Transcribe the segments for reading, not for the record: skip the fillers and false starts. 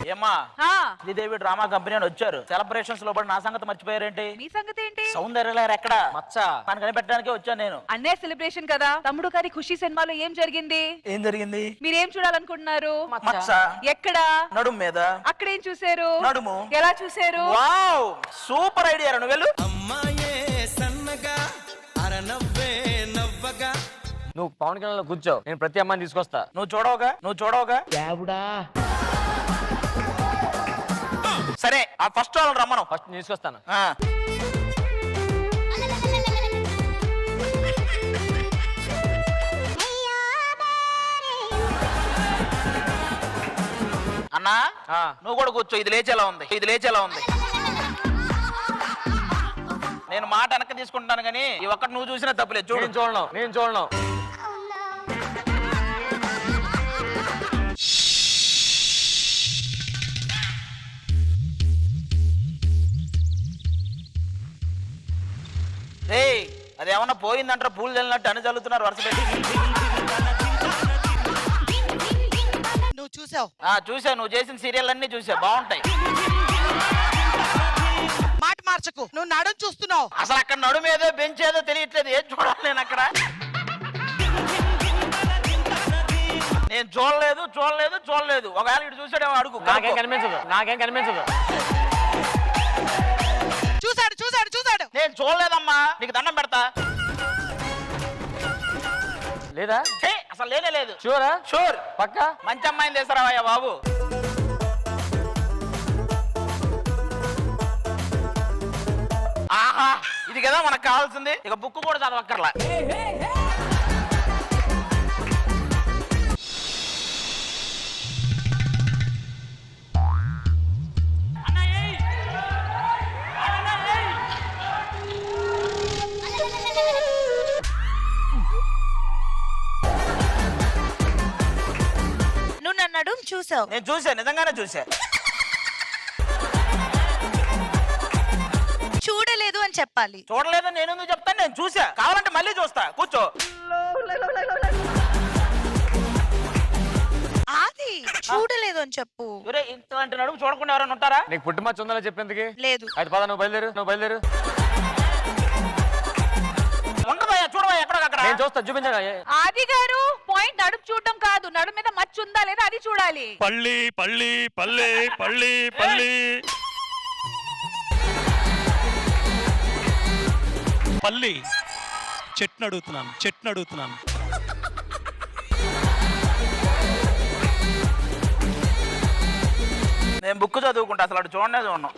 ఏమా Sridevi drama company అని వచ్చారు. సెలబ్రేషన్స్ లో నా సంగతి మర్చిపోయారేంటి? మీ సంగతి ఏంటి? సౌందర్యలహరి ఎక్కడ మచ్చ తను కనిపెట్టడానికే వచ్చాను నేను. అన్నే సెలబ్రేషన్ కదా. తమ్ముడు గారి ఖుషి సినిమాలో ఏం జరిగింది? ఏం జరిగింది? మీరేం చూడాలనుకుంటున్నారు? మచ్చ. ఎక్కడ? నడుము మీద. అక్కడేం చూసారు? నడుము. ఎలా చూసారు? Wow super idea. నువ్వు వెళ్ళు. అమ్మాయే సన్నగా అరనవ్వే నవ్వగా. నువ్వు పవన్ కళ్యాణ్ లో కూర్చో, నేను ప్రతి అమ్మాయిని తీసుకొస్తా. నువ్వు చూడవుగా దేవుడా. సరే ఆ ఫస్ట్ వాళ్ళని రమ్మను. ఫస్ట్ తీసుకొస్తాను. అన్నా నువ్వు కూడా కూర్చో. ఇది లేచేలా ఉంది. నేను మాట వెనక్కి తీసుకుంటాను కానీ ఈ ఒక్కటి నువ్వు చూసినా తప్పులేదు. చూడు. నేను చూడను. అది ఏమన్నా పోయిందంటారా? పూలు చల్లినట్టు అని చల్లుతున్నారు వరుస పెట్టి. నువ్వు చూసావు? చూసా. నువ్వు చేసిన సీరియల్ అన్ని చూసా. బాగుంటాయి. మాట మార్చకు. నువ్వు నడుం చూస్తున్నావు. అసలు అక్కడ నడుము ఏదో బెంచ్ ఏదో తెలియట్లేదు. ఏం చూడాలి నేను అక్కడ? నేను చూడలేదు. ఒకవేళ ఇటు చూసాడేమో అడుగు. నాకేం కనిపించదు. చూసాడు. నేను చూడలేదమ్మా. నీకు దండం పెడతా. లేదా? అసలు లేనే లేదు. షూర్ పక్కా. మంచి అమ్మాయిని తీసారావయ్యా బాబు. ఆహా ఇది కదా మనకు కావాల్సింది. ఇక బుక్ కూడా చదవక్కర్లా. నువ్వు నన్ను నడుం చూసావు? నేను చూసా. నిజంగానే చూసా. చూడలేదు అని చెప్పాలి. చూడలేదు నేను ఎందుకు చెప్తాను? నేను చూసా. కావాలంటే మళ్ళీ చూస్తా. కూర్చో. అది చూడలేదు అని చెప్పు. ఇంతలాంటి నడుము చూడకుండా ఎవరైనా ఉంటారా? నీకు పుట్టుమచ్చ ఉందా చెప్పేందుకు? లేదు. అయితే పద, నువ్వు బయలుదేరు. ఉండవయ్యా, చూడవయ్యా ఎక్కడక్కడ. నేను చూస్తా. చూపించగా. ఆది గారు పాయింట్ నడుము చూడటం కాదు, నడుము మీద మచ్చ ఉందా లేదా అది చూడాలి. పల్లి చెట్టు అడుగుతున్నాను. నేను బుక్ చదువుకుంటా. అసలు అటు చూడను.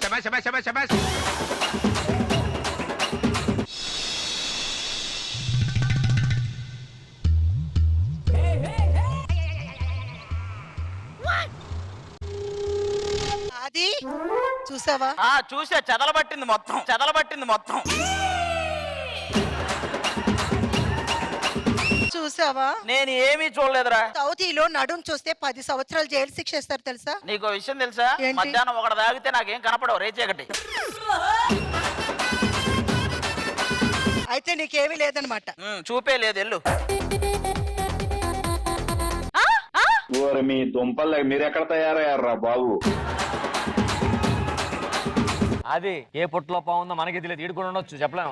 అది చూసావా? చూసా. చెదలబట్టింది మొత్తం. చూసావా? నేను ఏమీ చూడలేదురా. సౌదీలో నడుం చూస్తే 10 సంవత్సరాలు జైలు శిక్ష ఇస్తారు తెలుసా? నీకు విషయం తెలుసా? ఏంటి? మధ్యాహ్నం ఒకటి తాగితే నాకేం కనపడవు. రేచీకటి. అయితే నీకేమీ లేదనమాట. చూపే లేదు. ఎల్లు. మీ దుంపల్ మీరెక్కడ తయారయ్యారా బాబు? అది ఏ పొట్టులో బాగుందో మనకి తెలియదు. ఈడు కూడా ఉండొచ్చు, చెప్పలేను.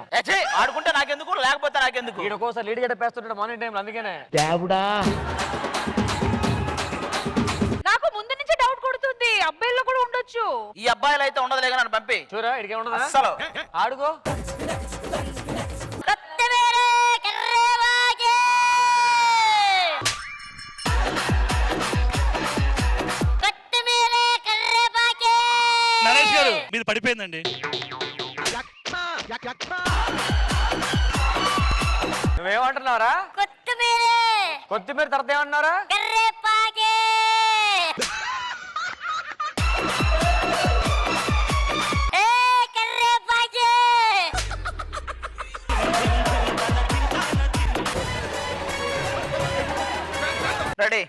ఆడుకుంటే నాకెందుకు, లేకపోతే నాకెందుకు. ఈడు ఒక్కోసారి లీడ్ గడ్డ పేస్తుంటాడు మార్నింగ్ టైంలో. అందుకనే దేవుడా. నాకు ముందు నుంచి డౌట్ కొడుతుంది. అబ్బాయిల్లో కూడా ఉండొచ్చు. ఈ అబ్బాయిలు అయితే ఉండదులే. నన్ను పంపి. చూరా ఇడికే ఉండదా అసలు. ఆడుకో. నరేష్ గారు మీది పడిపోయిందండి. నువ్వేమంటున్నారా? కొత్తిమీర తర్వాత ఏమన్నారా? రెడీ.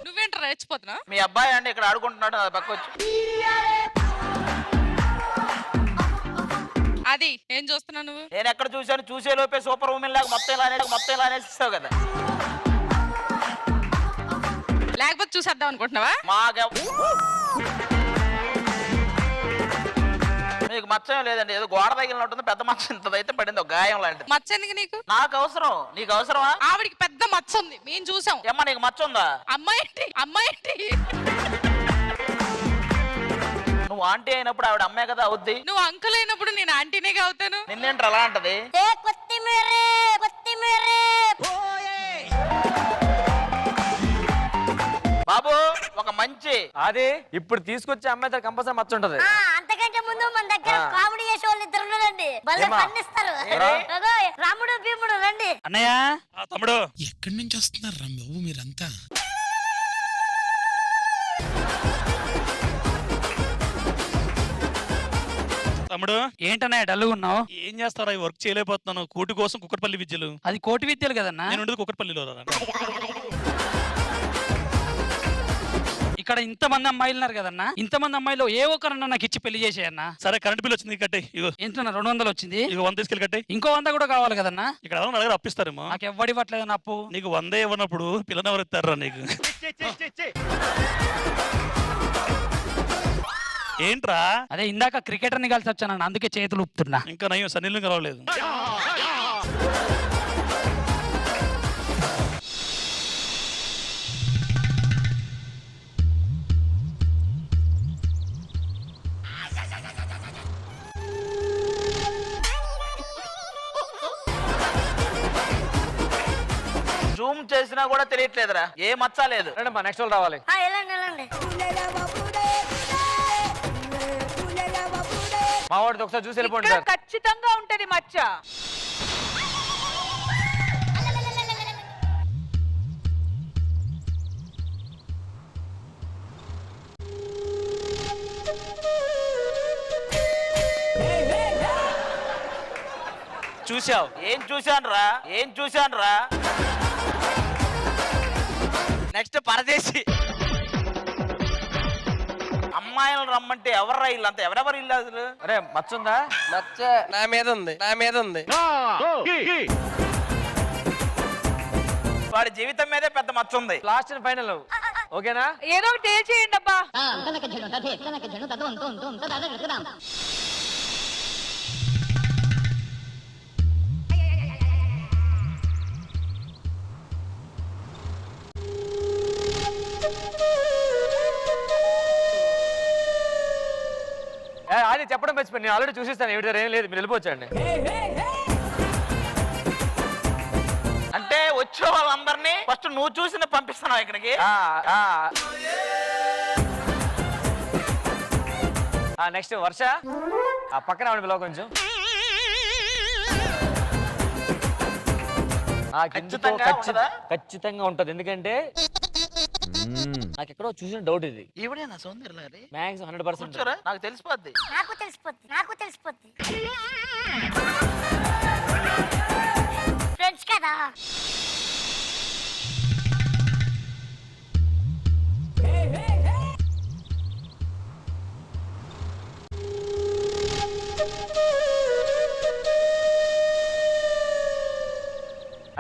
నువ్వేంట్రా రెచ్చిపోతున్నా? మీ అబ్బాయి అండి ఇక్కడ ఆడుకుంటున్నాడు. అది పక్క వచ్చి అది ఏం చూస్తున్నావు నువ్వు? నేను ఎక్కడ చూశాను? చూసే లోపే సూపర్ ఉమెన్ లాగా మొత్తం ఇలా అనేసిస్తావు కదా. లేకపోతే చూసేద్దాం అనుకుంటున్నావా? మీకు మచ్చం లేదండి, ఏదో గోడ తగిలినట్టుంది, పెద్ద మచ్చ ఇంతదైతే పడింది, ఒక గాయం లాంటిది. మచ్చ ఎందుకు నీకు? నాకు అవసరం, నీకు అవసరమా? ఆవిడికి పెద్ద మచ్చ ఉంది, మేము చూసాం. ఏమ్మా నీకు మచ్చ ఉందా? అమ్మాయి ఏంటి నువ్వు ఆంటీ అయినప్పుడు ఆవిడ అమ్మే కదా అవుద్ది. నువ్వు అంకుల్ అయినప్పుడు నేను ఆంటీనేగా అవుతాను. నిన్నేంటి అలా అంటది? బాబు ఒక మంచి అది ఇప్పుడు తీసుకొచ్చే అమ్మాయి దగ్గర కంపల్సరీ మచ్చ ఉంటది. అంతకంటే ముందు మన దగ్గర కామెడీ చేసే వాళ్ళు ఇద్దరు ఉన్నారండి, భలే పండిస్తారు. రాముడు భీముడు రండి. అన్నయ్య తమ్ముడు ఎక్కడి నుంచి వస్తున్నారు రా బాబు మీరంతా? తమ్ముడు ఏంటన్నయ్య డల్లుగా ఉన్నావు? ఏం చేస్తారా? ఈ వర్క్ చేయలేకపోతున్నాను. కూటి కోసం కుక్కర్పల్లి విద్యలు. అది కోటి విద్యలు కదన్నా. నేను ఉండేది కుక్కర్పల్లిలో. ఇక్కడ ఇంతమంది అమ్మాయిలు ఉన్నారు కదన్నా, ఇంతమంది అమ్మాయిలో ఏ ఒక్కరన్నా నాకు ఇచ్చి పెళ్లి చేసేయన్నా. సరే కరెంట్ బిల్ వచ్చింది కట్టే. ఇగో ఎంతన్నా? 200 వచ్చింది. ఇగో 100 తీసుకెళ్ళి కట్టే. ఇంకో 100 కూడా కావాలి కదన్నా. ఇక్కడ ఎవరైనా అడగారు అప్పిస్తారేమో. నాకు ఎవ్వడి ఇవ్వట్లేదన్న అప్పు. నీకు 100 ఇవ్వనప్పుడు పిల్లలు ఎవరు ఇస్తారా నీకు? ఏంట్రా? అదే ఇందాక క్రికెటర్ని కలిసి వచ్చానన్న, అందుకే చేతులు ఊపుతున్నా. ఇంకా నయ్యం సన్నీళ్ళు కలవలేదు. జూమ్ చేసినా కూడా తెలియట్లేదురా, ఏ మచ్చ లేదు. మా నెక్స్ట్ వాళ్ళు రావాలి. మా వాడికి ఒకసారి చూసి వెళ్ళిపోండి ఇక్కడ సార్. ఖచ్చితంగా ఉంటది మచ్చ. చూసావు? ఏం చూశాను రా? నెక్స్ట్ పరదేశి. అమ్మాయిలు రమ్మంటే ఎవర్రా ఇల్లు అంతా? ఎవరెవరు ఇల్లు అసలు? అరే మచ్చ ఉందా? మచ్చ నా మీద ఉంది. వాడి జీవితం మీదే పెద్ద మచ్చ ఉంది. లాస్ట్ అండ్ ఫైనల్ ఓకేనా? ఏదో ఒకటి చేయండి అబ్బా. అది చెప్పడం మర్చిపోయి, నేను ఆల్రెడీ చూసిస్తాను. ఏమిటి ఏం లేదు, మీరు వెళ్ళిపోవచ్చండి. అంటే వచ్చే వాళ్ళందరినీ ఫస్ట్ నువ్వు చూసిన పంపిస్తున్నావు ఇక్కడికి. నెక్స్ట్ వర్ష పక్కన ఆవిడ పిలవ కొంచెం. ఖచ్చితంగా ఉంటది, ఎందుకంటే నాకు ఎక్కడో చూసిన డౌట్ ఇది. ఈవిడేనా సౌందర్య? మ్యాక్సిమం 100%. నాకు తెలిసిపోద్ది. నాకు తెలిసిపోద్ది ఫ్రెండ్స్ కదా.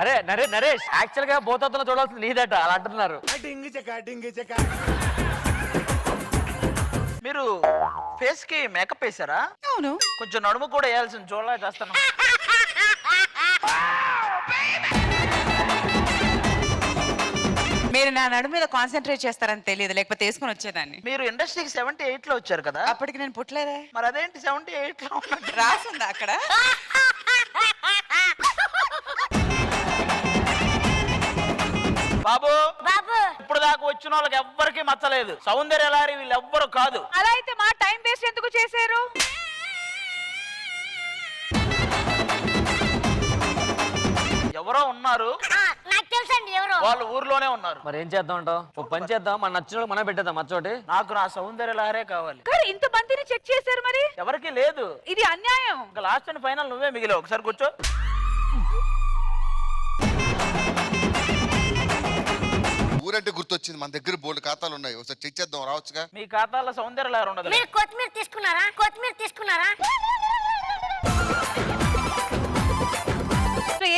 అరే నరేష్, యాక్చువల్ గా బోతత్తులో చూడాల్సింది నీదట, అలా అంటున్నారు. మీరు ఫేస్ కి మేకప్ వేసారా? అవును. కొంచెం నడుము కూడా వేయాల్సింది, చూడలే చేస్తాను. మీరు నా నడు మీద కాన్సన్ట్రేట్ చేస్తారని తెలియదు, లేకపోతే వేసుకుని వచ్చేదాన్ని. మీరు ఇండస్ట్రీకి 78 లో వచ్చారు కదా? అప్పటికి నేను పుట్టలేదే. మరి అదేంటి 78 లో ఉన్నట్టు రాసుందా అక్కడ? బాబు ఇప్పుడు దాకా వచ్చిన వాళ్ళకి ఎవ్వరికి మచ్చలేదు. సౌందర్య లారీ వీళ్ళు ఎవ్వరు కాదు. అలా అయితే మా టైం వేస్ట్ ఎందుకు చేశారు? ఎవరో ఉన్నారు, నాకు తెలుసండి ఎవరో. వాళ్ళు ఊర్లోనే ఉన్నారు. మరి ఏం చేద్దాం అంటావు? ఒక పని చేద్దాం, మన నచ్చిన మనం పెట్టేద్దాం మచ్చోటి. నాకు నా సౌందర్య లారే కావాలి. ఇంత మందిని చెక్ చేశారు, మరి ఎవరికి లేదు. ఇది అన్యాయం. ఇంకా లాస్ట్ అండ్ ఫైనల్ నువ్వే మిగిలి. ఒకసారి కూర్చో. ఊరంటే గుర్తొచ్చింది, మన దగ్గర బోల్డ్ ఖాతాలు ఉన్నాయి, ఒకసారి చెక్ చేద్దాం, రావచ్చుగా. మీ ఖాతాలో సౌందర్య లారీ ఉండదు. మీరు కొత్తిమీర తీసుకున్నారా?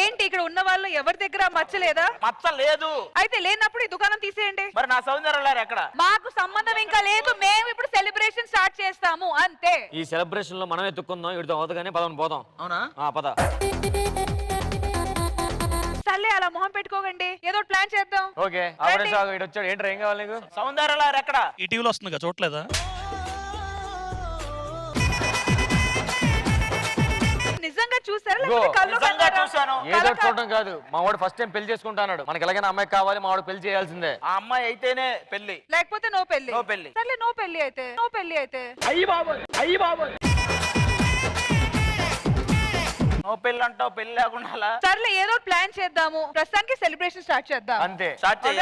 ఏంటి ఇక్కడ ఉన్న వాళ్ళు ఎవరి దగ్గర మచ్చ లేదా? మచ్చ లేదు. అయితే లేనప్పుడు ఈ దుకాణం తీసేయండి. మరి నా సౌందర్య ఎక్కడ? మాకు సంబంధం ఇంకా లేదు, మేము ఇప్పుడు సెలబ్రేషన్ స్టార్ట్ చేస్తాము అంతే. ఈ సెలబ్రేషన్ లో మనం ఎత్తుకుందాం, ఇడితో అవుతాగానే పదం పోదాం. అవునా? పద. సర్లే అలా మొహం పెట్టుకోకండి, ఏదో ప్లాన్ చేద్దాం. ఓకే ఇటు వచ్చాడు. ఏంట్రా ఏం కావాలి నీకు? సౌందర్య ఎక్కడ? ఈ టీవీలో వస్తుంది చూడలేదా? నిజంగా చూసారా? ఇదిగో, లేకపోతే కళ్ళు నిజంగా కన్నారా? చూశాను. ఏదో చూడడం కాదు, మా వాడు ఫస్ట్ టైం పెళ్లి చేసుకుంటాడు. మనకి ఎలాగైనా అమ్మాయి కావాలి, మా వాడు పెళ్లి చేయాల్సిందే. ఆ అమ్మాయి అయితేనే పెళ్లి, లేకపోతే నో పెళ్లి. నో పెళ్లి. సర్లే నో పెళ్లి అయితే. నో పెళ్లి అయితే నో పెళ్లి అంటావు, పెళ్లి లేకుండా. సర్లే ఏదో ప్లాన్ చేద్దాము. ప్రస్తుతానికి సెలబ్రేషన్ స్టార్ట్ చేద్దాం. అంతే. స్టార్ట్ చేయి.